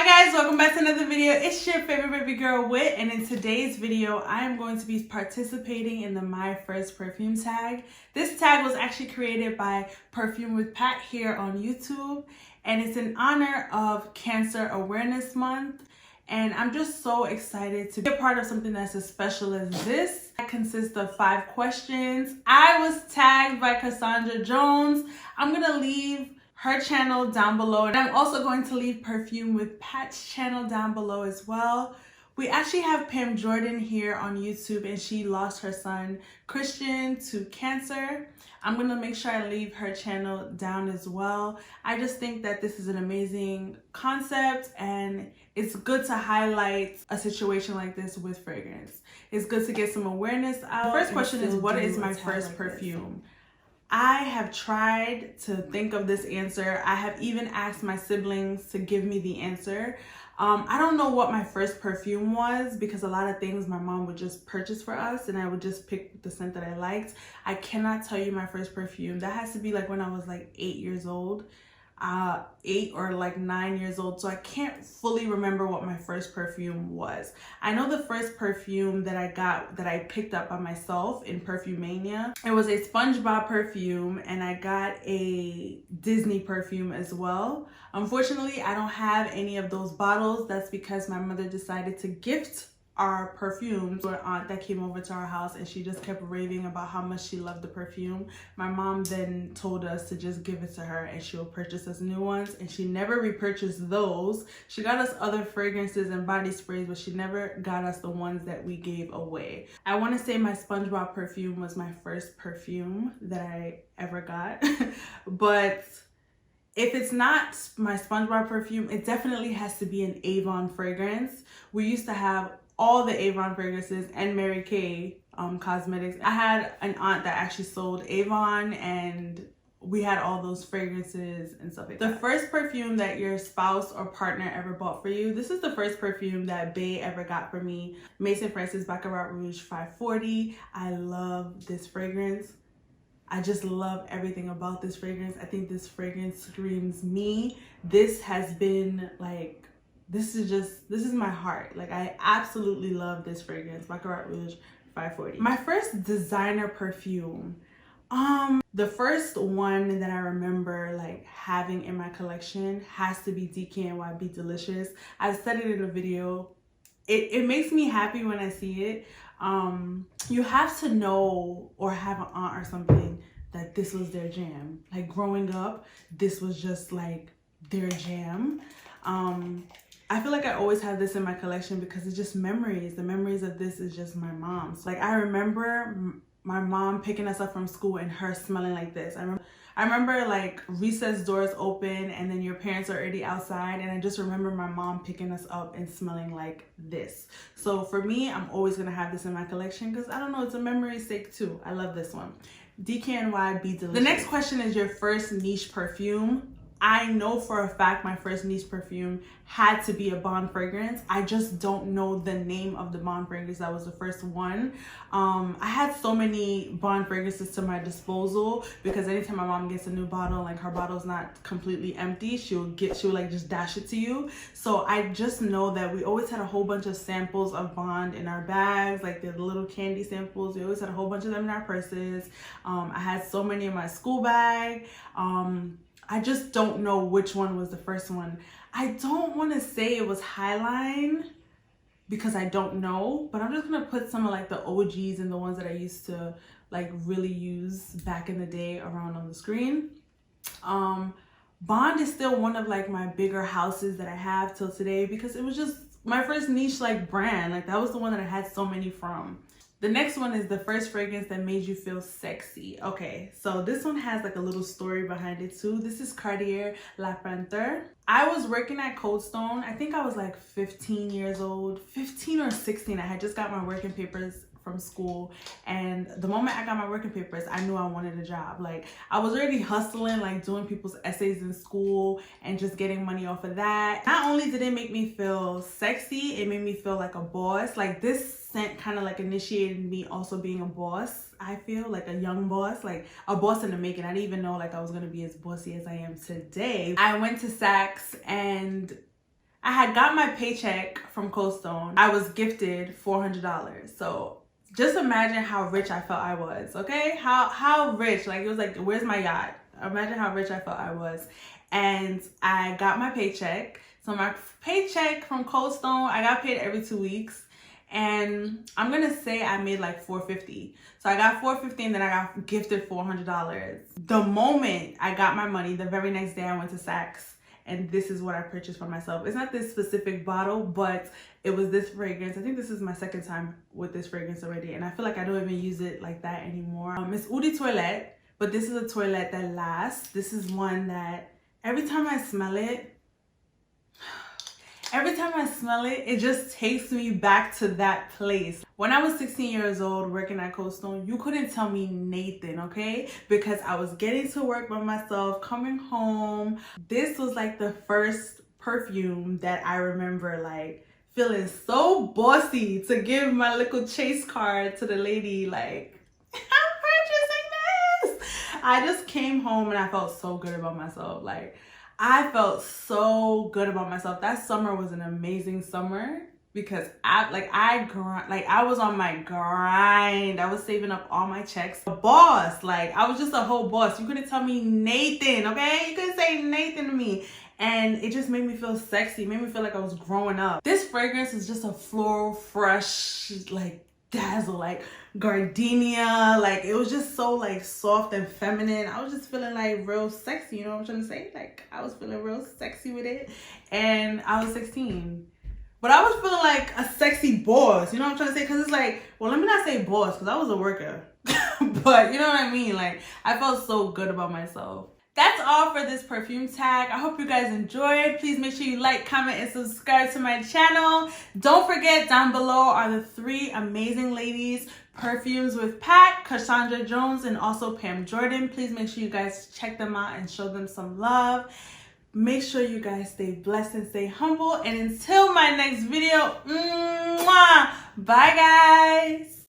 Hi guys, welcome back to another video. It's your favorite baby girl Wit, and in today's video I am going to be participating in the My First Perfume tag. This tag was actually created by Perfume with Pat here on YouTube, and it's in honor of Cancer Awareness Month. And I'm just so excited to be a part of something that's as special as this. It consists of 5 questions. I was tagged by Cassandra Jones. I'm gonna leave her channel down below, and I'm also going to leave Perfume with Pat's channel down below as well. We actually have Pam Jordan here on YouTube, and she lost her son Christian to cancer. I'm gonna make sure I leave her channel down as well. I just think that this is an amazing concept, and it's good to highlight a situation like this with fragrance. It's good to get some awareness out. The first question is, what is my first perfume? I have tried to think of this answer. I have even asked my siblings to give me the answer. I don't know what my first perfume was, because a lot of things my mom would just purchase for us and I would just pick the scent that I liked. I cannot tell you my first perfume. That has to be like when I was like 8 years old. 8 or like 9 years old, so I can't fully remember what my first perfume was. I know the first perfume that I got, that I picked up by myself in Perfumania, it was a SpongeBob perfume, and I got a Disney perfume as well. Unfortunately, I don't have any of those bottles. That's because my mother decided to gift our perfumes to an aunt that came over to our house, and she just kept raving about how much she loved the perfume. My mom then told us to just give it to her and she'll purchase us new ones, and she never repurchased those. She got us other fragrances and body sprays, but she never got us the ones that we gave away. I want to say my SpongeBob perfume was my first perfume that I ever got. But if it's not my SpongeBob perfume, it definitely has to be an Avon fragrance. We used to have all the Avon fragrances and Mary Kay cosmetics. I had an aunt that actually sold Avon, and we had all those fragrances and stuff like that. The first perfume that your spouse or partner ever bought for you. This is the first perfume that Bae ever got for me. Maison Francis Baccarat Rouge 540. I love this fragrance. I just love everything about this fragrance. I think this fragrance screams me. This has been like, this is my heart. Like, I absolutely love this fragrance, Baccarat Rouge 540. My first designer perfume. The first one that I remember like having in my collection has to be DKNY Be Delicious. I said it in a video. It makes me happy when I see it. You have to know or have an aunt or something that this was their jam. Like, growing up, this was just like their jam. I feel like I always have this in my collection because it's just memories. The memories of this is just my mom's. Like, I remember my mom picking us up from school and her smelling like this. I remember like recess doors open and then your parents are already outside, and I just remember my mom picking us up and smelling like this. So for me, I'm always gonna have this in my collection because I don't know, it's a memory sake too. I love this one. DKNY Be Delicious. The next question is your first niche perfume. I know for a fact my first niche perfume had to be a Bond fragrance. I just don't know the name of the Bond fragrance that was the first one. I had so many Bond fragrances to my disposal because anytime my mom gets a new bottle, like her bottle's not completely empty, she'll like just dash it to you. So I just know that we always had a whole bunch of samples of Bond in our bags, like the little candy samples. We always had a whole bunch of them in our purses. I had so many in my school bag. I just don't know which one was the first one. I don't want to say it was Highline because I don't know, but I'm just going to put some of like the OGs and the ones that I used to like really use back in the day around on the screen. Bond is still one of like my bigger houses that I have till today because it was just my first niche like brand. Like, that was the one that I had so many from. The next one is the first fragrance that made you feel sexy. Okay, so this one has like a little story behind it too. This is Cartier La Panthère. I was working at Cold Stone. I think I was like 15 years old, 15 or 16. I had just got my working papers from school, and the moment I got my working papers, I knew I wanted a job. Like, I was already hustling, like doing people's essays in school and just getting money off of that. Not only did it make me feel sexy, it made me feel like a boss. Like, this scent kind of like initiated me also being a boss. I feel like a young boss, like a boss in the making. I didn't even know like I was gonna be as bossy as I am today. I went to Saks, and I had got my paycheck from Cold Stone. I was gifted $400. So just imagine how rich I felt I was, okay? How rich, like it was like, where's my yacht? Imagine how rich I felt I was. And I got my paycheck. So my paycheck from Cold Stone, I got paid every 2 weeks. And I'm gonna say I made like $450. So I got $450 and then I got gifted $400. The moment I got my money, the very next day I went to Saks and this is what I purchased for myself. It's not this specific bottle, but it was this fragrance. I think this is my second time with this fragrance already, and I feel like I don't even use it like that anymore. It's Eau de Toilette, but this is a toilette that lasts. This is one that every time I smell it, it just takes me back to that place. When I was 16 years old working at Cold Stone, you couldn't tell me Nathan, okay? Because I was getting to work by myself, coming home. This was like the first perfume that I remember like feeling so bossy to give my little chase card to the lady like, I'm purchasing this. I just came home and I felt so good about myself. Like, I felt so good about myself. That summer was an amazing summer because I was on my grind. I was saving up all my checks. A boss, like I was just a whole boss. You couldn't tell me Nathan, okay? You couldn't say Nathan to me. And it just made me feel sexy. It made me feel like I was growing up. This fragrance is just a floral, fresh, like dazzle, like gardenia. Like it was just so like soft and feminine. I was just feeling like real sexy, you know what I'm trying to say? Like I was feeling real sexy with it. And I was 16. But I was feeling like a sexy boss, you know what I'm trying to say? Because it's like, well, let me not say boss because I was a worker. But you know what I mean? Like I felt so good about myself. That's all for this perfume tag. I hope you guys enjoyed. Please make sure you like, comment, and subscribe to my channel. Don't forget, down below are the 3 amazing ladies, Perfumes with Pat, Cassandra Jones, and also Pam Jordan. Please make sure you guys check them out and show them some love. Make sure you guys stay blessed and stay humble. And until my next video, mwah, bye guys.